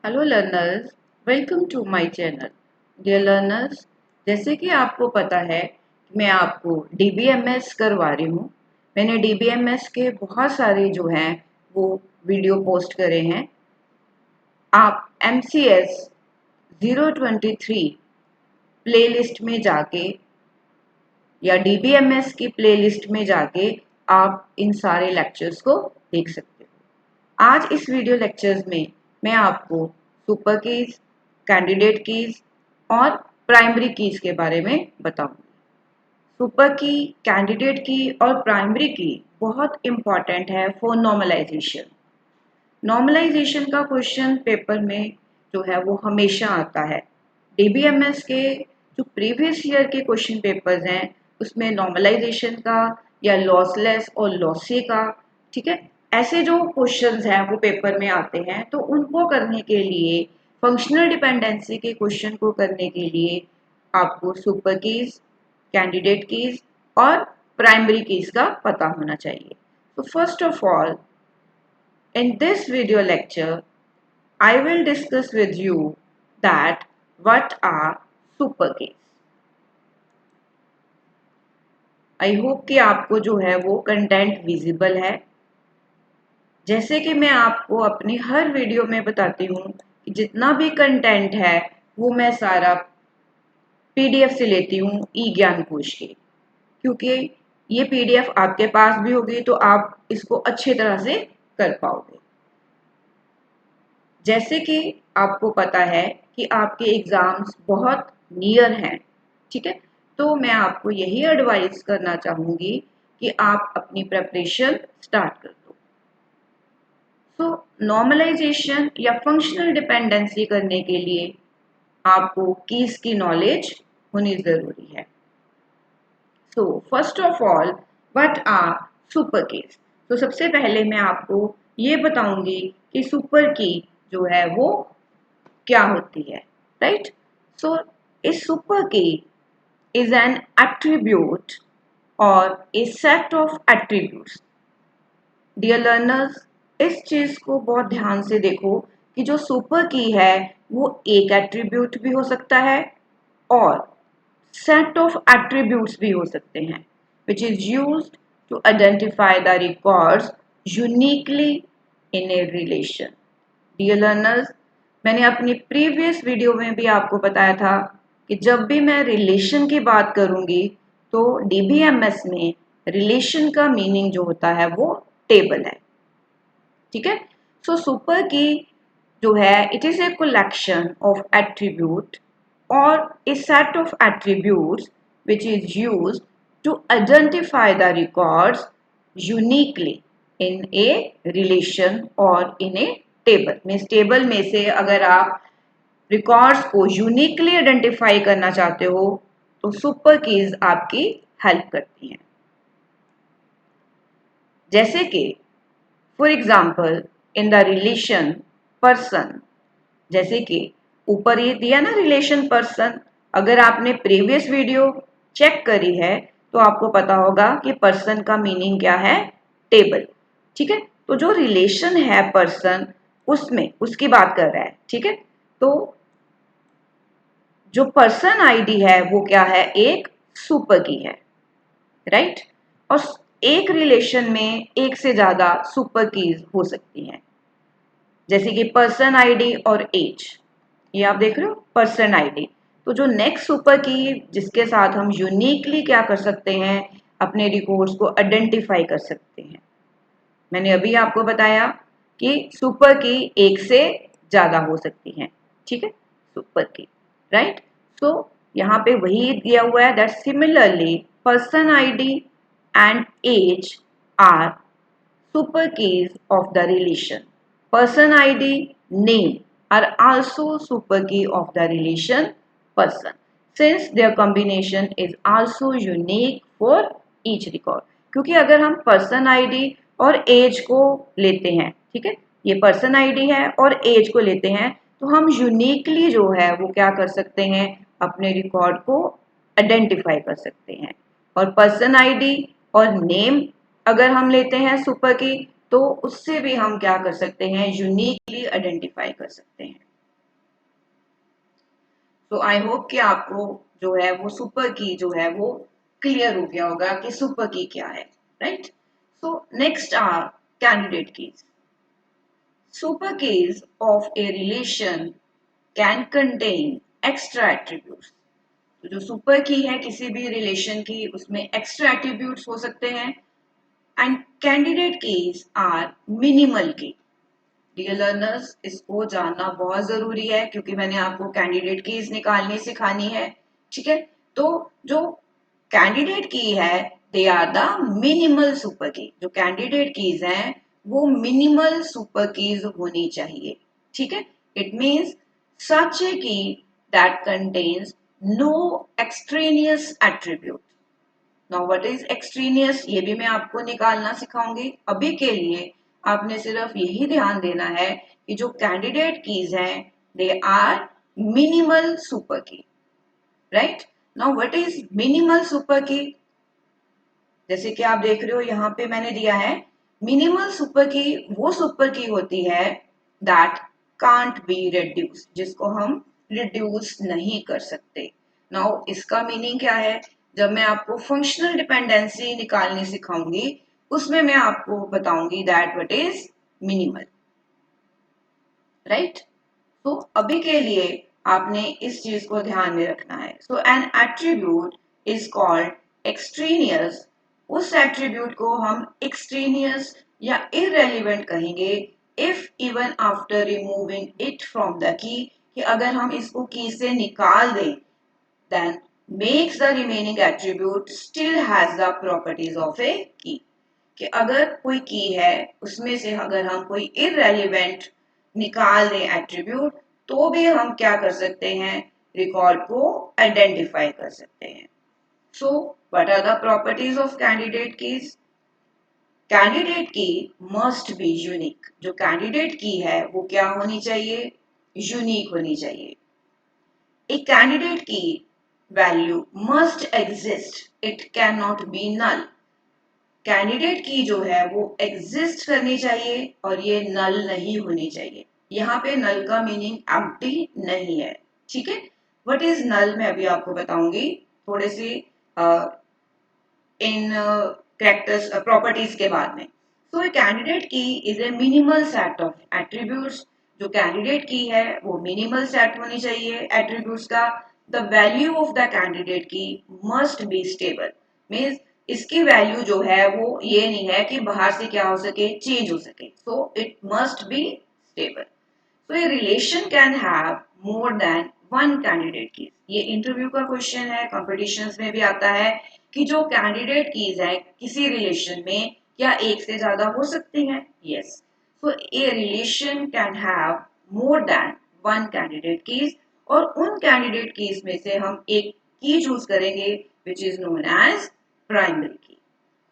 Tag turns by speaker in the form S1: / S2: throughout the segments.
S1: Hello learners, welcome to my channel. Dear learners, जैसे कि आपको पता है मैं आपको डीबीएमएस करवा रही हूँ। मैंने डीबीएमएस के बहुत सारे जो हैं वो वीडियो पोस्ट करे हैं। आप एमसीएस 023 प्लेलिस्ट में जाके या डीबीएमएस की प्लेलिस्ट में जाके आप इन सारे लेक्चर्स को देख सकते हो। आज इस वीडियो लेक्चर्स में मैं आपको सुपर कीज, कैंडिडेट कीज और प्राइमरी कीज के बारे में बताऊंगी। सुपर की, कैंडिडेट की और प्राइमरी की बहुत इंपॉर्टेंट है फॉर नॉर्मलाइजेशन। नॉर्मलाइजेशन का क्वेश्चन पेपर में जो है वो हमेशा आता है। डीबीएमएस के जो प्रीवियस ईयर के क्वेश्चन पेपर्स हैं उसमें नॉर्मलाइजेशन का या लॉसलेस और लॉसी का, ठीक है, ऐसे जो क्वेश्चंस हैं वो पेपर में आते हैं। तो उनको करने के लिए, फंक्शनल डिपेंडेंसी के क्वेश्चन को करने के लिए आपको सुपर कीज, कैंडिडेट कीज और प्राइमरी कीज का पता होना चाहिए। तो first of all, in this video lecture, I will discuss with you that what are super keys. I hope कि आपको जो है वो कंटेंट विजिबल है। जैसे कि मैं आपको अपनी हर वीडियो में बताती हूँ कि जितना भी कंटेंट है वो मैं सारा पीडीएफ से लेती हूँ ई ज्ञान कोश के, क्योंकि ये पीडीएफ आपके पास भी होगी तो आप इसको अच्छी तरह से कर पाओगे। जैसे कि आपको पता है कि आपके एग्जाम्स बहुत नियर हैं, ठीक है, तो मैं आपको यही एडवाइस करना चाहूँगी कि आप अपनी प्रिपरेशन स्टार्ट कर दो। सो नॉर्मलाइजेशन या फंक्शनल डिपेंडेंसी करने के लिए आपको कीज की नॉलेज होनी ज़रूरी है। So first of all, what are super keys? तो सबसे पहले मैं आपको ये बताऊंगी कि सुपर की जो है वो क्या होती है, राइट? सो इस सुपर की is an attribute or a set of attributes. Dear learners, इस चीज को बहुत ध्यान से देखो कि जो सुपर की है वो एक एट्रीब्यूट भी हो सकता है और सेट ऑफ एट्रीब्यूट्स भी हो सकते हैं, which is used to identify the records uniquely in a relation. Dear learners, मैंने अपनी प्रीवियस वीडियो में भी आपको बताया था कि जब भी मैं रिलेशन की बात करूंगी तो डीबीएमएस में रिलेशन का मीनिंग जो होता है वो टेबल है, ठीक है। सो सुपर की जो है it is a collection of attribute और a set of attributes which is used to identify the records uniquely in a relation or in a table। Means table में से अगर आप रिकॉर्ड्स को uniquely identify करना चाहते हो तो सुपर कीज आपकी हेल्प करती हैं। जैसे कि for example in the relation person, जैसे कि ऊपर ये दिया ना रिलेशन पर्सन, अगर आपने प्रीवियस वीडियो चेक करी है तो आपको पता होगा कि पर्सन का मीनिंग क्या है, टेबल, ठीक है। तो जो रिलेशन है पर्सन, उसमें उसकी बात कर रहा है, ठीक है। तो जो पर्सन आईडी है वो क्या है, एक सुपर की है, राइट। और एक रिलेशन में एक से ज्यादा सुपर कीज हो सकती हैं, जैसे कि पर्सन आईडी और एज। ये आप देख रहे हो पर्सन आईडी। तो जो नेक्स्ट सुपर की जिसके साथ हम यूनिकली क्या कर सकते हैं, अपने रिकॉर्ड्स को आइडेंटिफाई कर सकते हैं। मैंने अभी आपको बताया कि सुपर की एक से ज्यादा हो सकती हैं, ठीक है, सुपर की, राइट। सो यहाँ पे वही दिया हुआ है that similarly person ID and age are super keys of the relation. Person ID, name are also super key of the relation person, since their combination is also unique for each record. क्योंकि अगर हम person ID और as को लेते हैं, ठीक है, ये पर्सन आईडी है और एज को लेते हैं, तो हम यूनिकली जो है वो क्या कर सकते हैं, अपने रिकॉर्ड को आइडेंटिफाई कर सकते हैं। और पर्सन आईडी और नेम अगर हम लेते हैं सुपर की, तो उससे भी हम क्या कर सकते हैं, यूनिकली आइडेंटिफाई कर सकते हैं। तो आई होप कि आपको जो है वो सुपर की जो है वो क्लियर हो गया होगा कि सुपर की क्या है, right. So next are candidate keys. Super keys of a relation can contain extra attributes. तो जो सुपर की है किसी भी रिलेशन की, उसमें एक्स्ट्रा एट्रीब्यूट्स हो सकते हैं। And candidate keys are minimal key. Dear learners, इसको जानना बहुत जरूरी है क्योंकि मैंने आपको कैंडिडेट कीज निकालनी सिखानी है, ठीक है। तो जो कैंडिडेट की है they are the minimal super key. जो कैंडिडेट कीज हैं वो मिनिमल सुपर कीज होनी चाहिए, ठीक है। It means such a key that contains no extraneous attribute. Now what is extraneous, ये भी मैं आपको निकालना सिखाऊंगी। अभी के लिए आपने सिर्फ यही ध्यान देना है कि जो कैंडिडेट कीज हैं दे आर मिनिमल सुपर की, right. Now what is minimal super की, जैसे कि आप देख रहे हो यहाँ पे मैंने दिया है मिनिमल सुपर की वो सुपर की होती है दैट कांट बी रिड्यूस, जिसको हम रिड्यूस नहीं कर सकते। नाउ इसका मीनिंग क्या है, जब मैं आपको फंक्शनल डिपेंडेंसी निकालनी सिखाऊंगी उसमें मैं आपको बताऊंगी that what is minimal, right. तो अभी के लिए आपने इस चीज को ध्यान में रखना है। So an attribute is called extraneous. उस एट्रीब्यूट को हम एक्सट्रेनियस या इररेलेवेंट कहेंगे if even after removing it from the key, कि अगर हम इसको की से निकाल दें then makes the remaining attribute still has the properties of a key। कि अगर कोई की है उसमें से अगर हम कोई इररेलेवेंट निकाल दें एट्रीब्यूट तो भी हम क्या कर सकते हैं, रिकॉर्ड को आइडेंटिफाई कर सकते हैं। So what are the properties of candidate keys. Candidate key must be unique. जो कैंडिडेट की है वो क्या होनी चाहिए, यूनिक होनी चाहिए। A candidate key value must exist, it cannot be null। Candidate की जो है वो एग्जिस्ट करनी चाहिए और ये नल नहीं होनी चाहिए। यहाँ पे नल का मीनिंग एम्प्टी नहीं है, ठीक है। व्हाट इज नल मैं अभी आपको बताऊंगी थोड़े से इन कैरेक्टर्स प्रॉपर्टीज के बाद में। सो कैंडिडेट की is a minimal set of attributes. जो कैंडिडेट की है वो मिनिमल सेट होनी चाहिए एट्रीब्यूट्स का। The value of the candidate key must be stable, means इसकी वैल्यू जो है वो ये नहीं है कि बाहर से क्या हो सके, चेंज हो सके। So it must be stable. So a relation can have more than one candidate keys। ये इंटरव्यू का क्वेश्चन है, कॉम्पिटिशन्स में भी आता है कि जो कैंडिडेट कीज है किसी रिलेशन में क्या एक से ज्यादा हो सकती हैं। Yes, so A relation can have more than one candidate keys और उन कैंडिडेट कीज में से हम एक की चूज करेंगे which is known as primary key,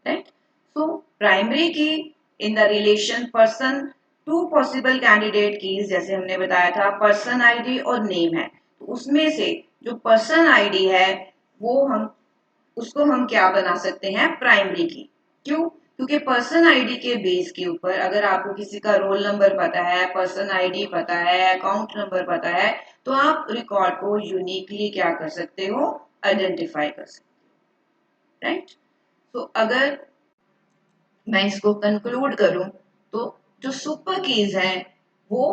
S1: right. So primary key in the relation person two possible candidate keys, जैसे हमने बताया था पर्सन आईडी और नेम है, तो उसमें से जो पर्सन आईडी है वो हम उसको हम क्या बना सकते हैं, प्राइमरी की। क्यों, क्योंकि पर्सन आईडी के बेस के ऊपर अगर आपको किसी का रोल नंबर पता है, पर्सन आईडी पता है, अकाउंट नंबर पता है, तो आप रिकॉर्ड को यूनिकली क्या कर सकते हो, आइडेंटिफाई कर सकते हो, राइट। तो अगर मैं इसको कंक्लूड करूं तो जो सुपर कीज हैं वो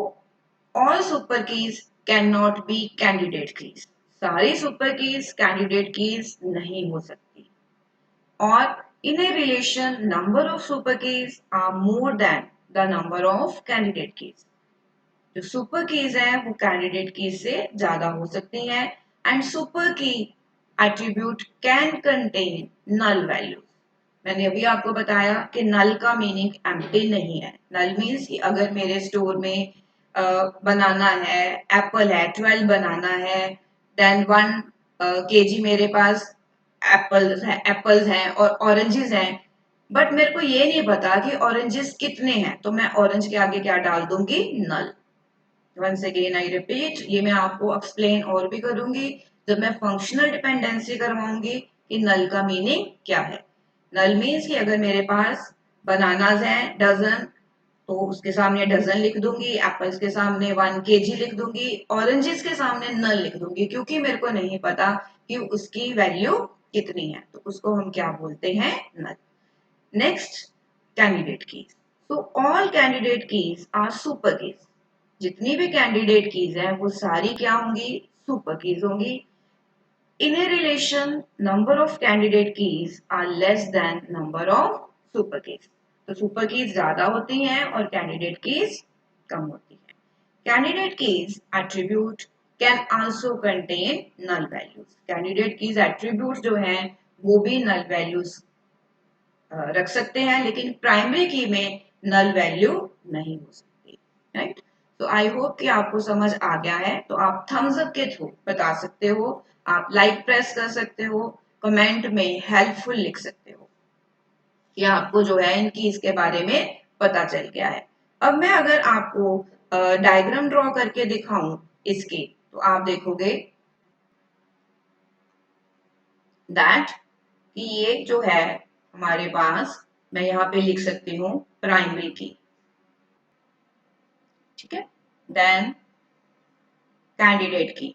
S1: all super keys can not be candidate keys. सारी सुपर कीज कैंडिडेट कीज नहीं हो सकती। और in a relation number of super keys are more than the number of candidate keys. जो सुपर कीज हैं वो कैंडिडेट कीज से ज्यादा हो सकती हैं। And super key attribute can contain null value. मैंने अभी आपको बताया कि नल का मीनिंग एम्प्टी नहीं है। नल मीन्स कि अगर मेरे स्टोर में बनाना है, एप्पल है, 12 बनाना है, देन 1 kg मेरे पास एप्पल्स हैं और ऑरेंजेस हैं, बट मेरे को ये नहीं पता कि ऑरेंजेस कितने हैं, तो मैं ऑरेंज के आगे क्या डाल दूंगी, नल। वंस अगेन आई रिपीट, ये मैं आपको एक्सप्लेन और भी करूंगी जब मैं फंक्शनल डिपेंडेंसी करवाऊंगी कि नल का मीनिंग क्या है। नल मीन्स कि अगर मेरे पास बनानाज हैं डजन तो उसके सामने डजन लिख दूंगी, एप्पल्स के सामने 1 kg लिख दूंगी, ऑरेंजेस के सामने नल लिख दूंगी, क्योंकि मेरे को नहीं पता कि उसकी वैल्यू कितनी है, तो उसको हम क्या बोलते हैं, नल। Next, candidate keys. तो all candidate keys are super keys. जितनी भी कैंडिडेट कीज है वो सारी क्या होंगी, सुपर कीज होंगी। In a relation number of candidate keys are less than number of super keys. तो सुपर कीज ज्यादा होती हैं और कैंडिडेट कीज कम होती है। Candidate keys attribute can also contain null values. Candidate keys attribute जो हैं वो भी नल वैल्यूज रख सकते हैं, लेकिन प्राइमरी की में नल वैल्यू नहीं हो सकती, राइट। तो आई होप कि आपको समझ आ गया है। तो आप थम्स अप के थ्रू बता सकते हो, आप लाइक प्रेस कर सकते हो, कमेंट में हेल्पफुल लिख सकते हो कि आपको जो है इन कीज के बारे में पता चल गया है। अब मैं अगर आपको डायग्राम ड्रॉ करके दिखाऊं इसकी, तो आप देखोगे दैट कि ये जो है हमारे पास, मैं यहाँ पे लिख सकती हूँ प्राइमरी की, ठीक है, देन कैंडिडेट की,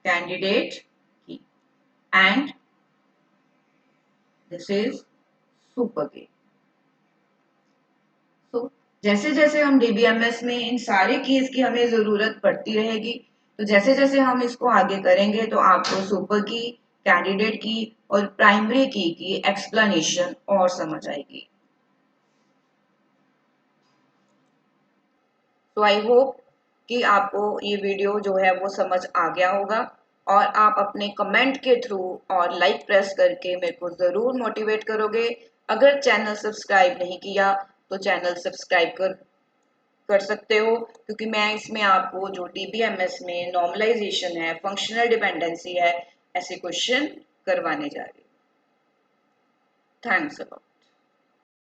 S1: कैंडिडेट की, एंड दिस इज सुपर की। तो जैसे जैसे हम डीबीएमएस में इन सारे कीज की हमें जरूरत पड़ती रहेगी, तो जैसे जैसे हम इसको आगे करेंगे तो आपको सुपर की, कैंडिडेट की और प्राइमरी की एक्सप्लेनेशन और समझ आएगी। तो आई होप कि आपको ये वीडियो जो है वो समझ आ गया होगा, और आप अपने कमेंट के थ्रू और लाइक प्रेस करके मेरे को ज़रूर मोटिवेट करोगे। अगर चैनल सब्सक्राइब नहीं किया तो चैनल सब्सक्राइब कर सकते हो, क्योंकि मैं इसमें आपको जो डीबीएमएस में नॉर्मलाइजेशन है, फंक्शनल डिपेंडेंसी है, ऐसे क्वेश्चन करवाने जा रही हूँ। Thanks a lot.